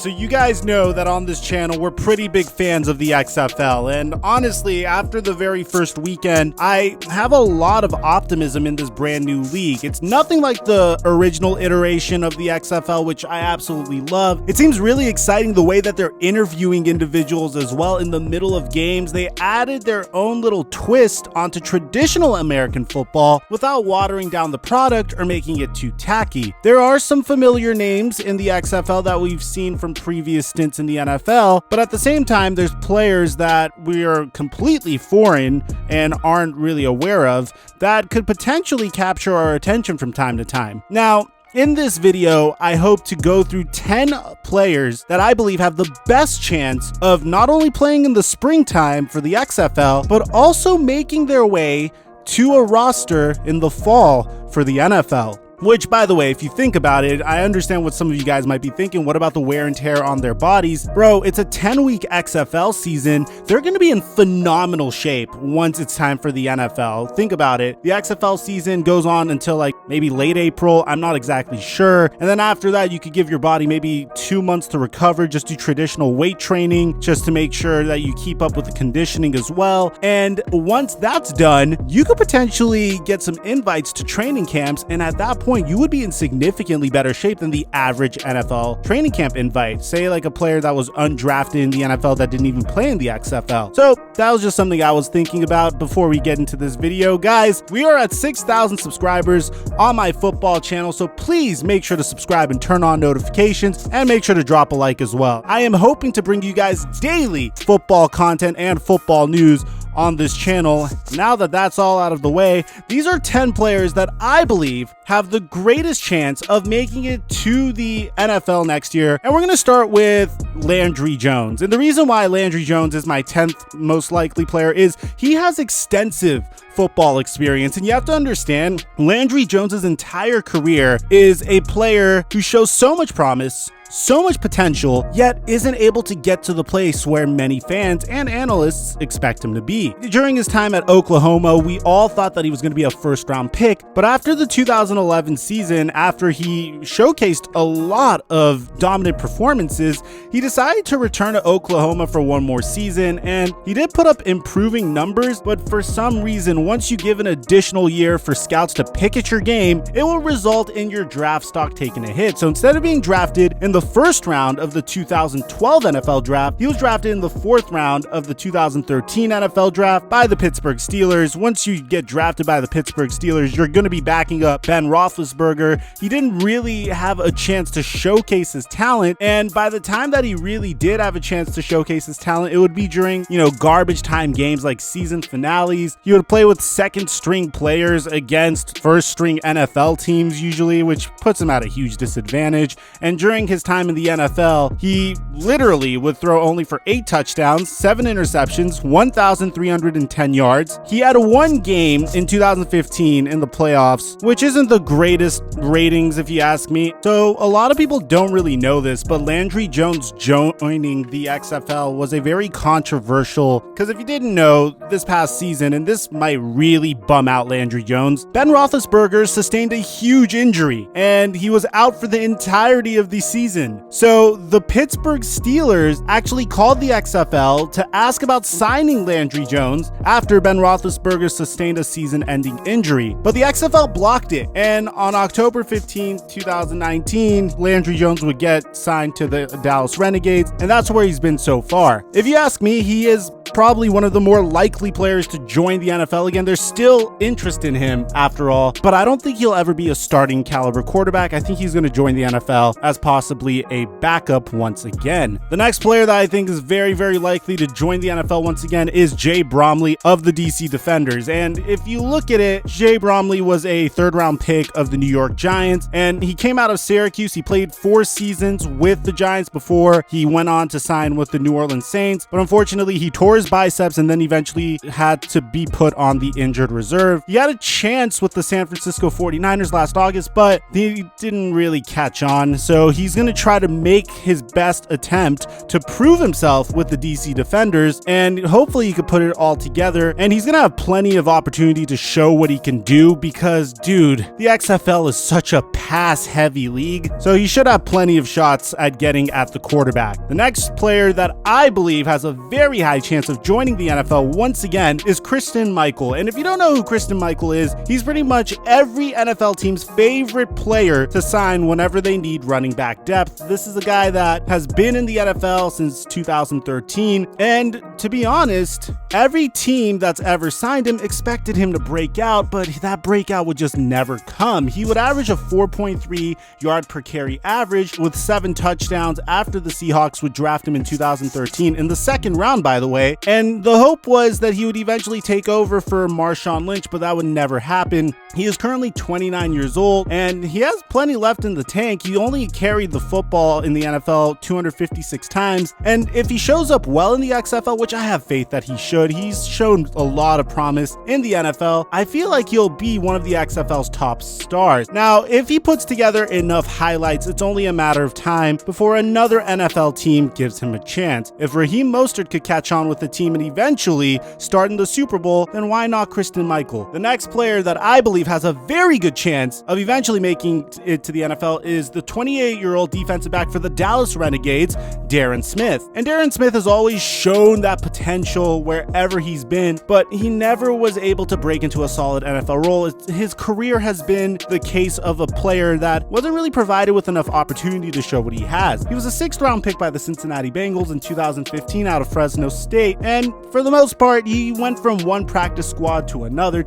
So you guys know that on this channel, we're pretty big fans of the XFL. And honestly, after the very first weekend, I have a lot of optimism in this brand new league. It's nothing like the original iteration of the XFL, which I absolutely love. It seems really exciting the way that they're interviewing individuals as well in the middle of games. They added their own little twist onto traditional American football without watering down the product or making it too tacky. There are some familiar names in the XFL that we've seen from previous stints in the NFL, but at the same time, there's players that we are completely foreign and aren't really aware of that could potentially capture our attention from time to time. Now, in this video, I hope to go through 10 players that I believe have the best chance of not only playing in the springtime for the XFL, but also making their way to a roster in the fall for the NFL. Which, by the way, if you think about it, I understand what some of you guys might be thinking. What about the wear and tear on their bodies? Bro, it's a 10-week XFL season. They're going to be in phenomenal shape once it's time for the NFL. Think about it. The XFL season goes on until like maybe late April. I'm not exactly sure. And then after that, you could give your body maybe 2 months to recover. Just do traditional weight training just to make sure that you keep up with the conditioning as well. And once that's done, you could potentially get some invites to training camps. And at that point, you would be in significantly better shape than the average NFL training camp invite. Say like a player that was undrafted in the NFL that didn't even play in the XFL. So that was just something I was thinking about before we get into this video. Guys, we are at 6,000 subscribers on my football channel, so please make sure to subscribe and turn on notifications and make sure to drop a like as well. I am hoping to bring you guys daily football content and football news on this channel. Now that that's all out of the way, these are 10 players that I believe have the greatest chance of making it to the NFL next year. And we're going to start with Landry Jones. And the reason why Landry Jones is my 10th most likely player is he has extensive football experience. And you have to understand, Landry Jones's entire career is a player who shows so much promise, so much potential, yet isn't able to get to the place where many fans and analysts expect him to be. During his time at Oklahoma, we all thought that he was going to be a first-round pick, but after the 2011 season, after he showcased a lot of dominant performances, he decided to return to Oklahoma for one more season, and he did put up improving numbers, but for some reason, once you give an additional year for scouts to pick at your game, it will result in your draft stock taking a hit. So instead of being drafted in the first round of the 2012 NFL draft, he was drafted in the 4th round of the 2013 NFL draft by the Pittsburgh Steelers. Once you get drafted by the Pittsburgh Steelers, you're going to be backing up Ben Roethlisberger. He didn't really have a chance to showcase his talent, and by the time that he really did have a chance to showcase his talent, it would be during, garbage time games like season finales. He would play with second string players against first string NFL teams usually, which puts him at a huge disadvantage. And during his time in the NFL, he literally would throw only for 8 touchdowns, 7 interceptions, 1,310 yards. He had one game in 2015 in the playoffs, which isn't the greatest ratings if you ask me. So a lot of people don't really know this, but Landry Jones joining the XFL was a very controversial, because if you didn't know, this past season, and this might really bum out Landry Jones, Ben Roethlisberger sustained a huge injury and he was out for the entirety of the season. So the Pittsburgh Steelers actually called the XFL to ask about signing Landry Jones after Ben Roethlisberger sustained a season-ending injury, but the XFL blocked it. And on October 15, 2019, Landry Jones would get signed to the Dallas Renegades, and that's where he's been so far. If you ask me, he is probably one of the more likely players to join the NFL again. There's still interest in him after all, but I don't think he'll ever be a starting caliber quarterback. I think he's going to join the NFL as possibly a backup once again. The next player that I think is very, very likely to join the NFL once again is Jay Bromley of the DC Defenders. And if you look at it, Jay Bromley was a 3rd-round pick of the New York Giants, and he came out of Syracuse. He played 4 seasons with the Giants before he went on to sign with the New Orleans Saints, but unfortunately he tore his biceps and then eventually had to be put on the injured reserve. He had a chance with the San Francisco 49ers last August, but he didn't really catch on, so he's going to try to make his best attempt to prove himself with the DC Defenders, and hopefully he could put it all together, and he's gonna have plenty of opportunity to show what he can do because, dude, the XFL is such a pass-heavy league, so he should have plenty of shots at getting at the quarterback. The next player that I believe has a very high chance of joining the NFL once again is Kristen Michael, and if you don't know who Kristen Michael is, he's pretty much every NFL team's favorite player to sign whenever they need running back depth. This is a guy that has been in the NFL since 2013, and to be honest, every team that's ever signed him expected him to break out, but that breakout would just never come. He would average a 4.3 yard per carry average with 7 touchdowns after the Seahawks would draft him in 2013 in the second round, by the way, and the hope was that he would eventually take over for Marshawn Lynch, but that would never happen. He is currently 29 years old, and he has plenty left in the tank. He only carried the football in the NFL 256 times, and if he shows up well in the XFL, which I have faith that he should, he's shown a lot of promise in the NFL, I feel like he'll be one of the XFL's top stars. Now, if he puts together enough highlights, it's only a matter of time before another NFL team gives him a chance. If Raheem Mostert could catch on with the team and eventually start in the Super Bowl, then why not Kristen Michael? The next player that I believe has a very good chance of eventually making it to the NFL is the 28-year-old defensive back for the Dallas Renegades, Darren Smith. And Darren Smith has always shown that potential wherever he's been, but he never was able to break into a solid NFL role. His career has been the case of a player that wasn't really provided with enough opportunity to show what he has. He was a 6th round pick by the Cincinnati Bengals in 2015 out of Fresno State, and for the most part, he went from one practice squad to another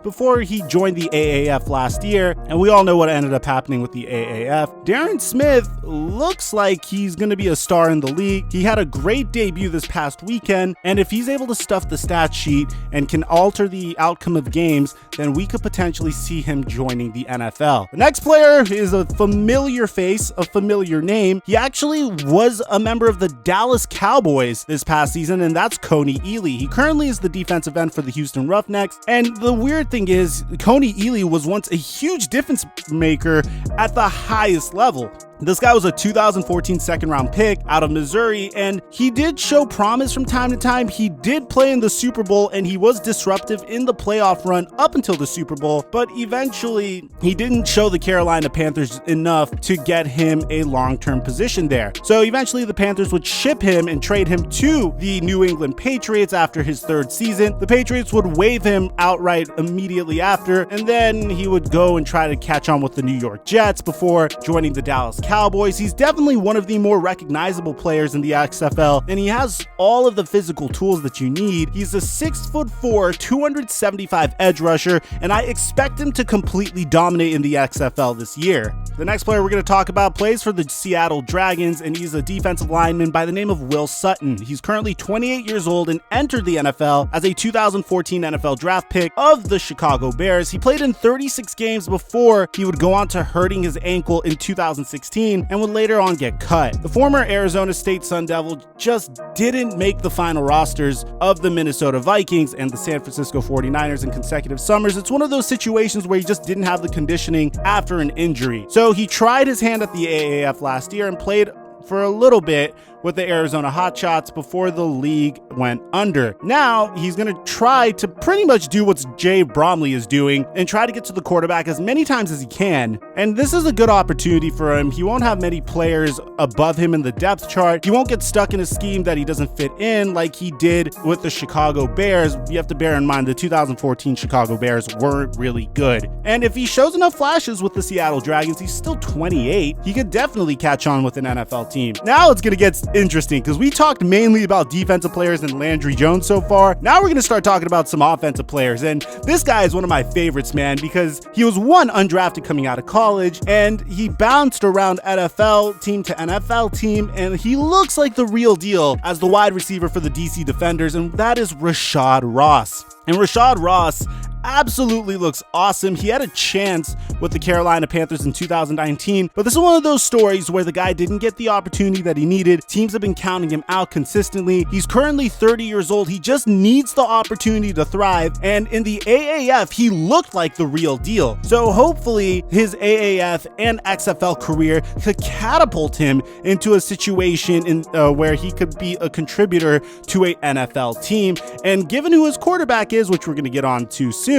before he joined the AAF last year, and we all know what ended up happening with the AAF. Darren Smith looks like he's going to be a star in the league. He had a great debut this past weekend, and if he's able to stuff the stat sheet and can alter the outcome of games, then we could potentially see him joining the NFL. The next player is a familiar face, a familiar name. He actually was a member of the Dallas Cowboys this past season, and that's Kony Ealy. He currently is the defensive end for the Houston Roughnecks, and the weird thing is, Kony Ealy was once a huge difference maker at the highest level. This guy was a 2014 second round pick out of Missouri, and he did show promise from time to time. He did play in the Super Bowl, and he was disruptive in the playoff run up until the Super Bowl, but eventually he didn't show the Carolina Panthers enough to get him a long-term position there. So eventually the Panthers would ship him and trade him to the New England Patriots after his 3rd season. The Patriots would waive him outright immediately after, and then he would go and try to catch on with the New York Jets before joining the Dallas Cowboys. He's definitely one of the more recognizable players in the XFL, and he has all of the physical tools that you need. He's a 6'4", 275 edge rusher, and I expect him to completely dominate in the XFL this year. The next player we're going to talk about plays for the Seattle Dragons, and he's a defensive lineman by the name of Will Sutton. He's currently 28 years old and entered the NFL as a 2014 NFL draft pick of the Chicago Bears. He played in 36 games before he would go on to hurting his ankle in 2016 and would later on get cut. The former Arizona State Sun Devil just didn't make the final rosters of the Minnesota Vikings and the San Francisco 49ers in consecutive summers. It's one of those situations where he just didn't have the conditioning after an injury. So he tried his hand at the AAF last year and played for a little bit with the Arizona Hotshots before the league went under. Now he's going to try to pretty much do what Jay Bromley is doing and try to get to the quarterback as many times as he can. And this is a good opportunity for him. He won't have many players above him in the depth chart. He won't get stuck in a scheme that he doesn't fit in like he did with the Chicago Bears. You have to bear in mind the 2014 Chicago Bears weren't really good. And if he shows enough flashes with the Seattle Dragons, he's still 28. He could definitely catch on with an NFL team. Now it's going to get interesting because we talked mainly about defensive players and Landry Jones so far. Now we're going to start talking about some offensive players, and this guy is one of my favorites, man, because he was undrafted coming out of college, and he bounced around NFL team to NFL team, and he looks like the real deal as the wide receiver for the DC Defenders, and that is Rashad Ross. And Rashad Ross absolutely looks awesome. He had a chance with the Carolina Panthers in 2019, but this is one of those stories where the guy didn't get the opportunity that he needed. Teams have been counting him out consistently. He's currently 30 years old. He just needs the opportunity to thrive, and in the AAF, he looked like the real deal. So hopefully his AAF and XFL career could catapult him into a situation where he could be a contributor to a NFL team. And given who his quarterback is, which we're going to get on to soon,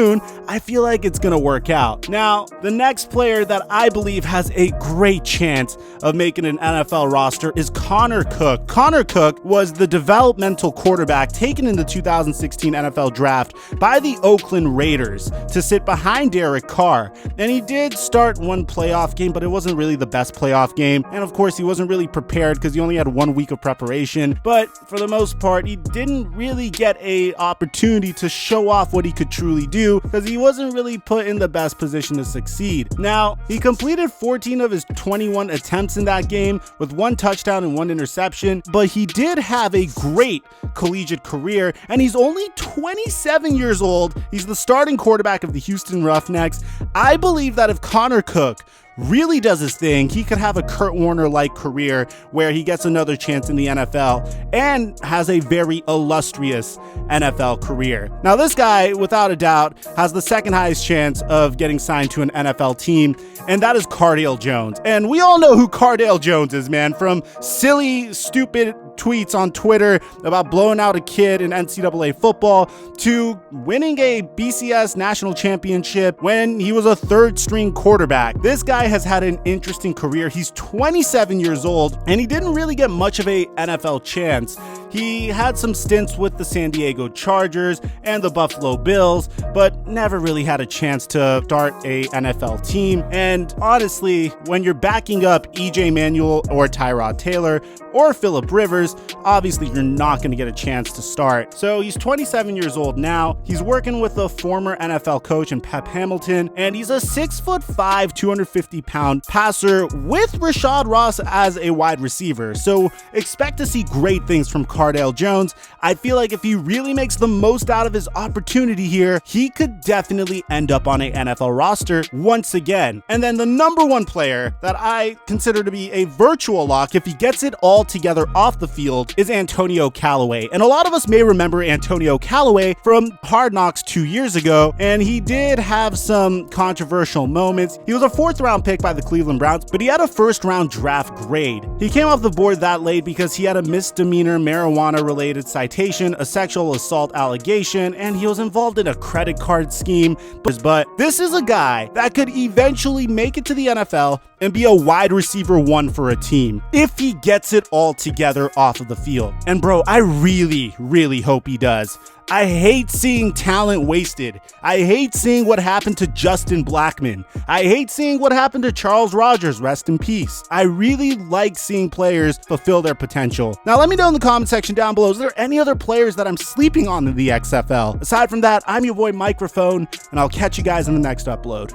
I feel like it's going to work out. Now, the next player that I believe has a great chance of making an NFL roster is Connor Cook. Connor Cook was the developmental quarterback taken in the 2016 NFL draft by the Oakland Raiders to sit behind Derek Carr. And he did start one playoff game, but it wasn't really the best playoff game. And of course, he wasn't really prepared because he only had 1 week of preparation. But for the most part, he didn't really get an opportunity to show off what he could truly do, because he wasn't really put in the best position to succeed. Now, he completed 14 of his 21 attempts in that game with 1 touchdown and 1 interception, but he did have a great collegiate career, and he's only 27 years old. He's the starting quarterback of the Houston Roughnecks. I believe that if Connor Cook really does his thing, he could have a Kurt Warner-like career where he gets another chance in the NFL and has a very illustrious NFL career. Now, this guy, without a doubt, has the second highest chance of getting signed to an NFL team, and that is Cardale Jones. And we all know who Cardale Jones is, man, from silly, stupid tweets on Twitter about blowing out a kid in NCAA football to winning a BCS national championship when he was a third-string quarterback. This guy has had an interesting career. He's 27 years old, and he didn't really get much of a NFL chance. He had some stints with the San Diego Chargers and the Buffalo Bills, but never really had a chance to start a NFL team. And honestly, when you're backing up EJ Manuel or Tyrod Taylor or Phillip Rivers, obviously you're not going to get a chance to start. So he's 27 years old now. He's working with a former NFL coach in Pep Hamilton, and he's a 6'5", 250-pound passer with Rashad Ross as a wide receiver. So expect to see great things from Cardale Jones. I feel like if he really makes the most out of his opportunity here, he could definitely end up on a NFL roster once again. And then the number one player that I consider to be a virtual lock, if he gets it all together off the field, is Antonio Callaway. And a lot of us may remember Antonio Callaway from Hard Knocks 2 years ago, and he did have some controversial moments. He was a 4th round pick by the Cleveland Browns, but he had a 1st round draft grade. He came off the board that late because he had a misdemeanor marijuana related citation, a sexual assault allegation, and he was involved in a credit card scheme. But this is a guy that could eventually make it to the NFL and be a wide receiver 1 for a team if he gets it all together off of the field. And bro, I really hope he does. I hate seeing talent wasted. I hate seeing what happened to Justin Blackman. I hate seeing what happened to Charles Rogers, rest in peace. I really like seeing players fulfill their potential. Now let me know in the comment section down below, is there any other players that I'm sleeping on in the XFL? Aside from that, I'm your boy Mikerophone, and I'll catch you guys in the next upload.